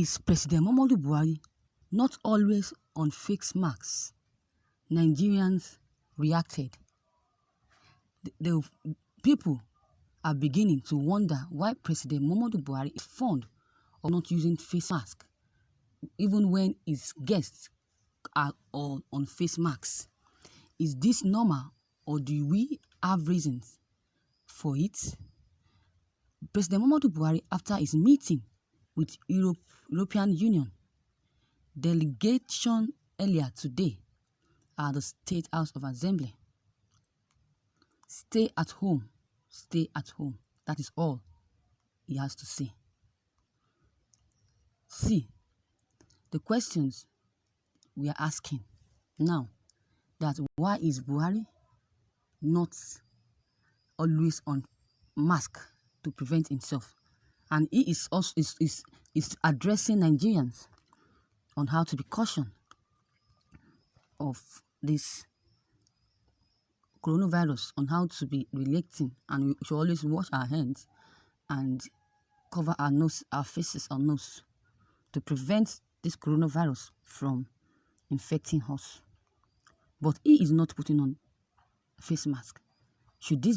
is President Muhammadu Buhari not always on fake marks? Nigerians reacted. The people are beginning to wonder why President Muhammadu Buhari is fond of not using face mask, even when his guests are all on face masks. Is this normal, or do we have reasons for it? President Muhammadu Buhari, after his meeting with European Union delegation earlier today at the State House of Assembly, stay at home, stay at home. That is all he has to say. See, the questions we are asking now, that why is Buhari not always on mask to prevent himself? And he is also is addressing Nigerians on how to be cautious of this coronavirus, on how to be relating, and we should always wash our hands and cover our nose, our faces, our nose, to prevent this coronavirus from infecting us. But he is not putting on a face mask. Should we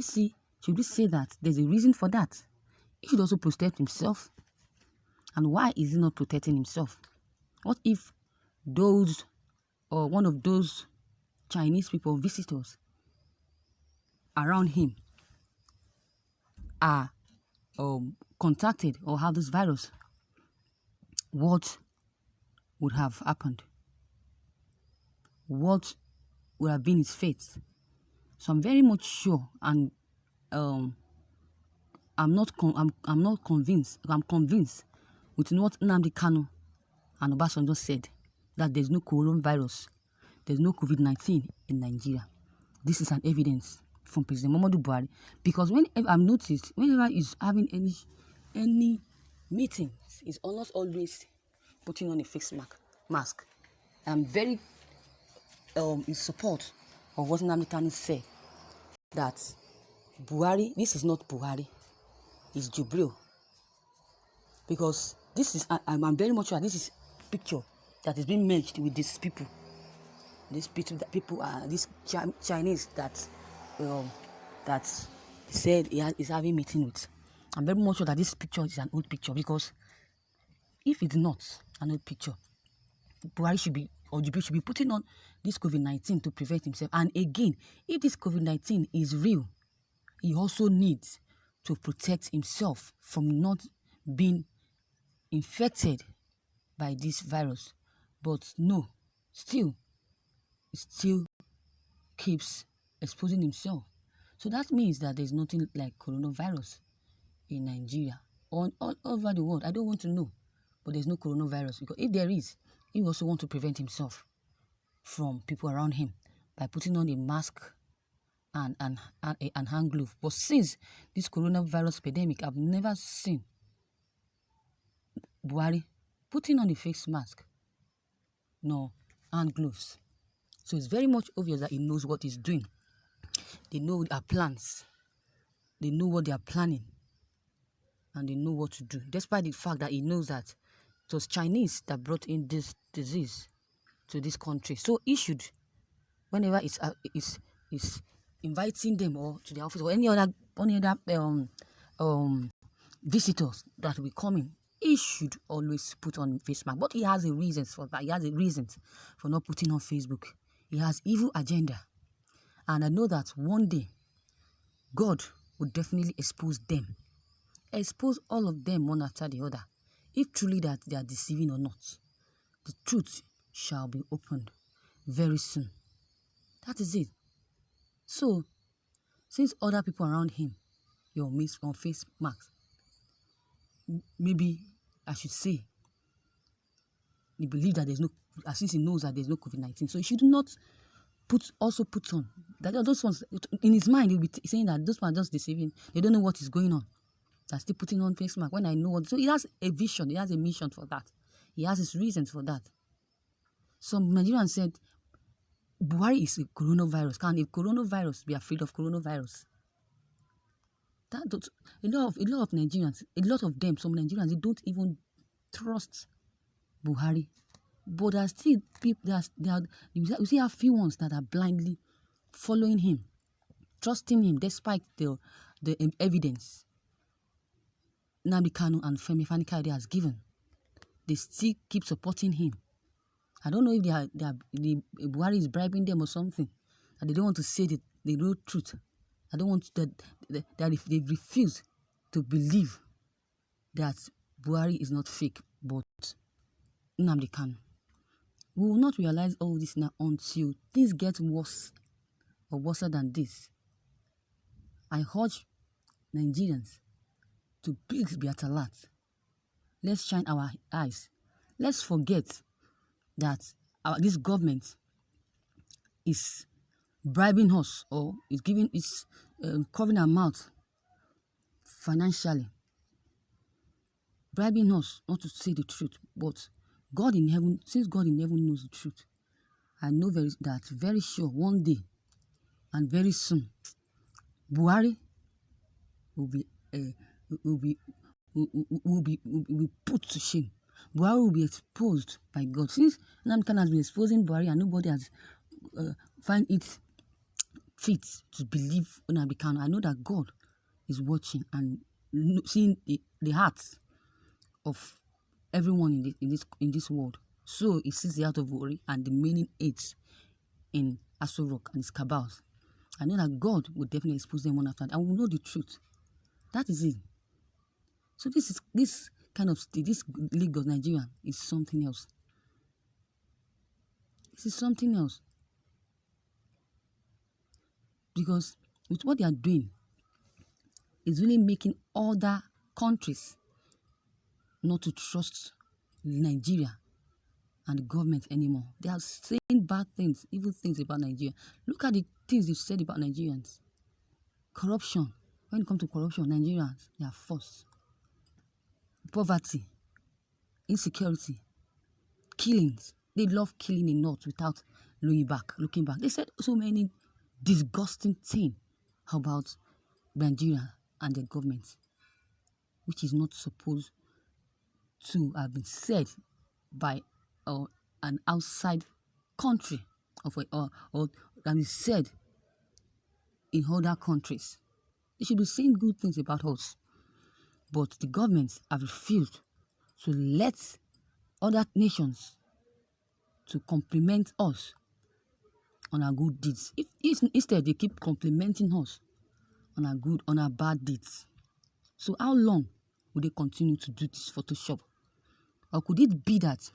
say that there's a reason for that? He should also protect himself. And why is he not protecting himself? What if those, or one of those Chinese people, visitors around him, are contacted or have this virus? What would have happened? What would have been his fate? So I'm very much sure, and I'm convinced with what Nnamdi Kanu and Obasanjo said, that there's no coronavirus, there's no COVID-19 in Nigeria. This is an evidence from President Muhammadu Buhari, because whenever I've noticed, whenever he's having any meetings, he's almost always putting on a face mask. I'm very in support of what Nnamdi Kanu said, that Buhari, this is not Buhari, it's Jubril. Because this is, I'm very much sure this is picture that is being merged with these people. These people are these Chinese that said he's having meeting with. I'm very much sure that this picture is an old picture, because if it's not an old picture, Buhari should be, or Jubril should be putting on this COVID-19 to prevent himself. And again, if this COVID-19 is real, he also needs to protect himself from not being infected by this virus. But no, still keeps exposing himself. So that means that there's nothing like coronavirus in Nigeria or all over the world. I don't want to know, but there's no coronavirus, because if there is, he also wants to prevent himself from people around him by putting on a mask and hand glove. But since this coronavirus pandemic, I've never seen Buhari putting on a face mask, no hand gloves. So it's very much obvious that he knows what he's doing. They know their plans. They know what they are planning. And they know what to do. Despite the fact that he knows that it was Chinese that brought in this disease to this country. So he should, whenever it's inviting them or to the office or any other visitors that will come in, he should always put on face mask. But he has a reason for that. He has a reason for not putting on Facebook. He has evil agenda. And I know that one day, God will definitely expose them. Expose all of them one after the other. If truly that they are deceiving or not. The truth shall be opened very soon. That is it. So, since other people around him, your mates on face masks, maybe I should say, he believes that there's no, since he knows that there's no COVID-19, so he should not also put on that. Those ones in his mind, he'll be saying that those ones are just deceiving. They don't know what is going on. They're still putting on face mask when I know what. So he has a vision, he has a mission for that. He has his reasons for that. Some Nigerians said, Buhari is a coronavirus. Can a coronavirus be afraid of coronavirus? A lot of Nigerians, a lot of them, some Nigerians, they don't even trust Buhari. But there are still people, you see a few ones that are blindly following him, trusting him despite the evidence Nnamdi Kanu and Femi Fani-Kayode has given. They still keep supporting him. I don't know if the Buhari is bribing them or something, and they don't want to say the real truth. I don't want that they refuse to believe that Buhari is not fake, but Nnamdi Kanu. We will not realize all this now until things get worse or worse than this. I urge Nigerians to please be at alert. Let's shine our eyes. Let's forget that this government is bribing us or is covering our mouth financially, bribing us not to say the truth. But God in heaven, since God in heaven knows the truth, I know that very sure one day and very soon, Buhari will be put to shame. Buhari will be exposed by God. Since Nnamdi Kanu has been exposing Buhari and nobody has find it fit to believe Nnamdi Kanu, I know that God is watching and seeing the hearts of everyone in this world. So he sees the heart of Buhari and the meaning aids in Aso Rock and his cabals. I know that God will definitely expose them one after another and we will know the truth. That is it. So this League of Nigeria is something else. This is something else. Because with what they are doing, it's really making other countries not to trust Nigeria and the government anymore. They are saying bad things, evil things about Nigeria. Look at the things they've said about Nigerians. Corruption. When it comes to corruption, Nigerians, they are first. Poverty, insecurity, killings. They love killing a lot without looking back. They said so many disgusting things about Nigeria and the government, which is not supposed to have been said by an outside country or that is said in other countries. They should be saying good things about us. But the governments have refused to let other nations to compliment us on our good deeds. Instead, they keep complimenting us on our bad deeds. So how long will they continue to do this Photoshop? Or could it be that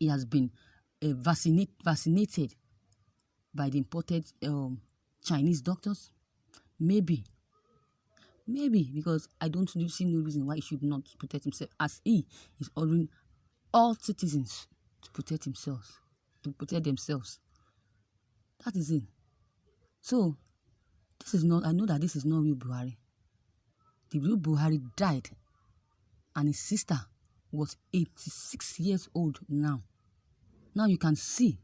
he has been vaccinated by the imported Chinese doctors? Maybe, because I don't see no reason why he should not protect himself, as he is ordering all citizens to protect themselves. That is it. So, I know that this is not real Buhari. The real Buhari died, and his sister was 86 years old now. Now you can see,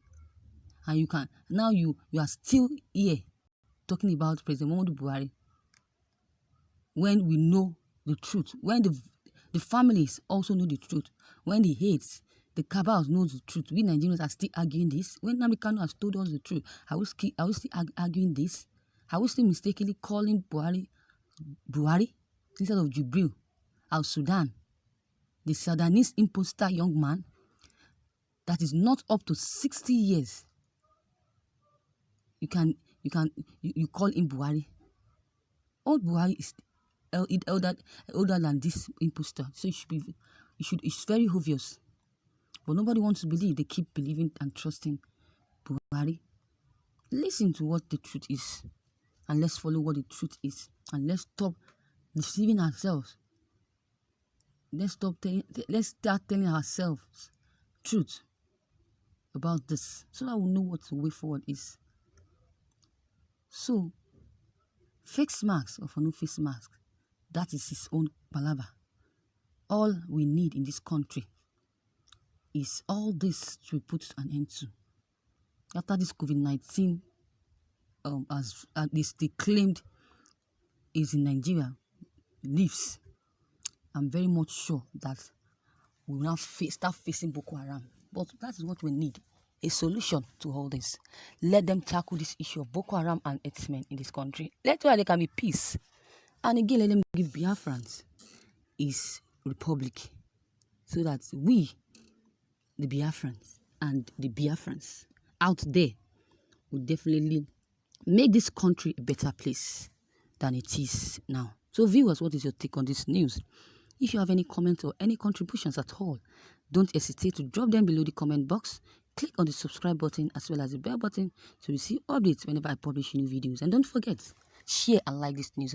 and you are still here talking about President Muhammadu Buhari when we know the truth, when the families also know the truth, when the hates, the cabals know the truth. We Nigerians are still arguing this. When Nnamdi Kanu has told us the truth, are we still arguing this? Are we still mistakenly calling Buhari instead of Jubril al-Sudan, the Sudanese imposter young man that is not up to 60 years? You call him Buhari. Old Buhari is older than this imposter, so it's very obvious. But nobody wants to believe. They keep believing and trusting Buhari. Listen to what the truth is, and let's follow what the truth is, and let's stop deceiving ourselves. Let's start telling ourselves truth about this, so that we'll know what the way forward is. So, face mask or for no face mask, that is his own palaver. All we need in this country is all this to be put an end to. After this COVID-19, as they claimed is in Nigeria, leaves, I'm very much sure that we will now start facing Boko Haram. But that is what we need, a solution to all this. Let them tackle this issue of Boko Haram and herdsmen in this country. Let where there can be peace. And again, let them give Biafrans his republic, so that we, the Biafrans and the Biafrans out there, will definitely make this country a better place than it is now. So viewers, what is your take on this news? If you have any comments or any contributions at all, don't hesitate to drop them below the comment box. Click on the subscribe button as well as the bell button to receive updates whenever I publish new videos. And don't forget, share and like this news.